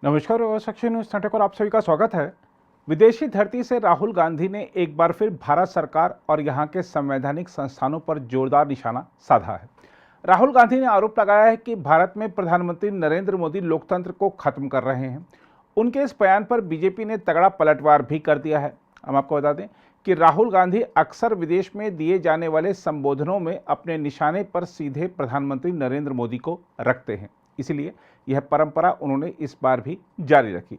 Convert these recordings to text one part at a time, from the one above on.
नमस्कार और section news नाटक और आप सभी का स्वागत है। विदेशी धरती से राहुल गांधी ने एक बार फिर भारत सरकार और यहां के संवैधानिक संस्थानों पर जोरदार निशाना साधा है। राहुल गांधी ने आरोप लगाया है कि भारत में प्रधानमंत्री नरेंद्र मोदी लोकतंत्र को खत्म कर रहे हैं। उनके इस बयान पर बीजेपी ने तगड़ा पलटवार भी कर दिया है। हम आपको बता दें कि राहुल गांधी अक्सर विदेश में दिए जाने वाले संबोधनों में अपने निशाने पर सीधे प्रधानमंत्री नरेंद्र मोदी को रखते हैं, इसलिए यह परंपरा उन्होंने इस बार भी जारी रखी।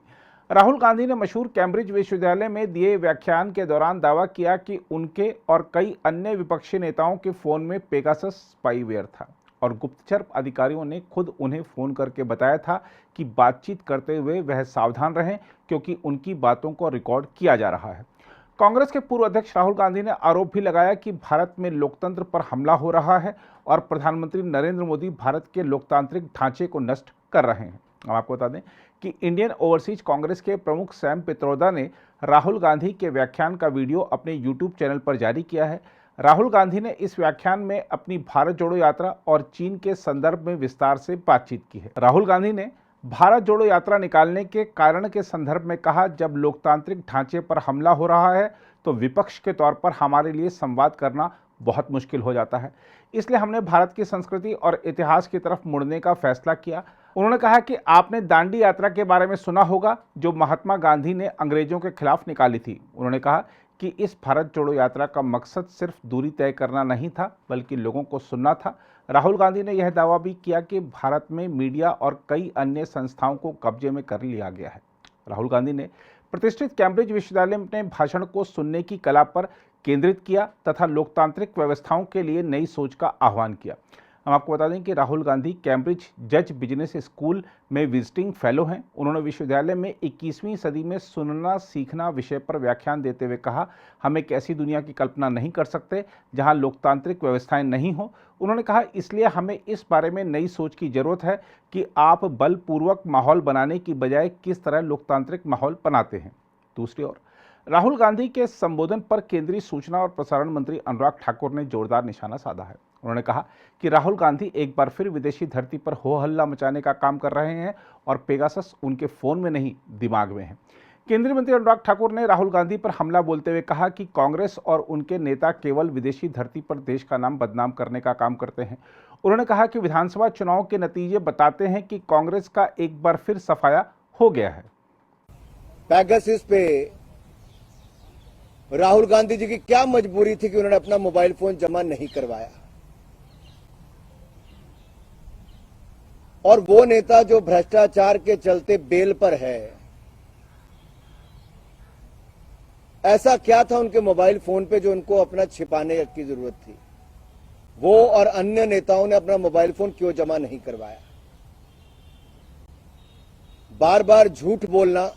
राहुल गांधी ने मशहूर कैम्ब्रिज विश्वविद्यालय में दिए व्याख्यान के दौरान दावा किया कि उनके और कई अन्य विपक्षी नेताओं के फोन में पेगासस स्पाईवेयर था और गुप्तचर अधिकारियों ने खुद उन्हें फोन करके बताया था कि बातचीत करते हुए वह सावधान रहें क्योंकि उनकी बातों को रिकॉर्ड किया जा रहा है। कांग्रेस के पूर्व अध्यक्ष राहुल गांधी ने आरोप भी लगाया कि भारत में लोकतंत्र पर हमला हो रहा है और प्रधानमंत्री नरेंद्र मोदी भारत के लोकतांत्रिक ढांचे को नष्ट कर रहे हैं। हम आपको बता दें कि इंडियन ओवरसीज कांग्रेस के प्रमुख सैम पित्रोदा ने राहुल गांधी के व्याख्यान का वीडियो अपने यूट्यूब चैनल पर जारी किया है। राहुल गांधी ने इस व्याख्यान में अपनी भारत जोड़ो यात्रा और चीन के संदर्भ में विस्तार से बातचीत की है। राहुल गांधी ने भारत जोड़ो यात्रा निकालने के कारण के संदर्भ में कहा, जब लोकतांत्रिक ढांचे पर हमला हो रहा है तो विपक्ष के तौर पर हमारे लिए संवाद करना बहुत मुश्किल हो जाता है, इसलिए हमने भारत की संस्कृति और इतिहास की तरफ मुड़ने का फैसला किया। उन्होंने कहा कि आपने दांडी यात्रा के बारे में सुना होगा जो महात्मा गांधी ने अंग्रेजों के खिलाफ निकाली थी। उन्होंने कहा कि इस भारत जोड़ो यात्रा का मकसद सिर्फ दूरी तय करना नहीं था बल्कि लोगों को सुनना था। राहुल गांधी ने यह दावा भी किया कि भारत में मीडिया और कई अन्य संस्थाओं को कब्जे में कर लिया गया है। राहुल गांधी ने प्रतिष्ठित कैम्ब्रिज विश्वविद्यालय में भाषण को सुनने की कला पर केंद्रित किया तथा लोकतांत्रिक व्यवस्थाओं के लिए नई सोच का आह्वान किया। हम आपको बता दें कि राहुल गांधी कैम्ब्रिज जज बिजनेस स्कूल में विजिटिंग फेलो हैं। उन्होंने विश्वविद्यालय में 21वीं सदी में सुनना सीखना विषय पर व्याख्यान देते हुए कहा, हम एक ऐसी दुनिया की कल्पना नहीं कर सकते जहां लोकतांत्रिक व्यवस्थाएं नहीं हो। उन्होंने कहा, इसलिए हमें इस बारे में नई सोच की जरूरत है कि आप बलपूर्वक माहौल बनाने की बजाय किस तरह लोकतांत्रिक माहौल बनाते हैं। दूसरी ओर राहुल गांधी के संबोधन पर केंद्रीय सूचना और प्रसारण मंत्री अनुराग ठाकुर ने जोरदार निशाना साधा है। उन्होंने कहा कि राहुल गांधी एक बार फिर विदेशी धरती पर हो हल्ला मचाने का काम कर रहे हैं और पेगासस उनके फोन में नहीं दिमाग में है। केंद्रीय मंत्री अनुराग ठाकुर ने राहुल गांधी पर हमला बोलते हुए कहा कि कांग्रेस और उनके नेता केवल विदेशी धरती पर देश का नाम बदनाम करने का काम करते हैं। उन्होंने कहा कि विधानसभा चुनाव के नतीजे बताते हैं कि कांग्रेस का एक बार फिर सफाया हो गया है। पेगासस पे राहुल गांधी जी की क्या मजबूरी थी कि उन्होंने अपना मोबाइल फोन जमा नहीं करवाया, और वो नेता जो भ्रष्टाचार के चलते बेल पर है, ऐसा क्या था उनके मोबाइल फोन पे जो उनको अपना छिपाने की जरूरत थी? वो और अन्य नेताओं ने अपना मोबाइल फोन क्यों जमा नहीं करवाया? बार बार झूठ बोलना,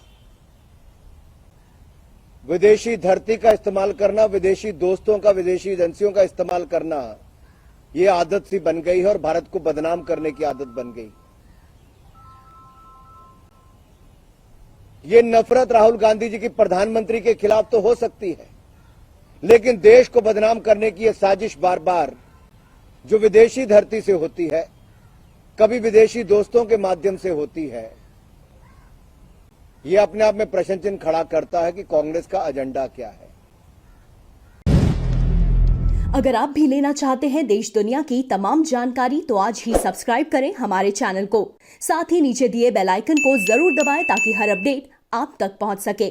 विदेशी धरती का इस्तेमाल करना, विदेशी दोस्तों का, विदेशी एजेंसियों का इस्तेमाल करना, ये आदत सी बन गई है और भारत को बदनाम करने की आदत बन गई। ये नफरत राहुल गांधी जी की प्रधानमंत्री के खिलाफ तो हो सकती है, लेकिन देश को बदनाम करने की यह साजिश बार बार जो विदेशी धरती से होती है, कभी विदेशी दोस्तों के माध्यम से होती है, ये अपने आप में प्रश्न चिन्ह खड़ा करता है कि कांग्रेस का एजेंडा क्या है। अगर आप भी लेना चाहते हैं देश दुनिया की तमाम जानकारी तो आज ही सब्सक्राइब करें हमारे चैनल को। साथ ही नीचे दिए बेल आइकन को जरूर दबाएं ताकि हर अपडेट आप तक पहुंच सके।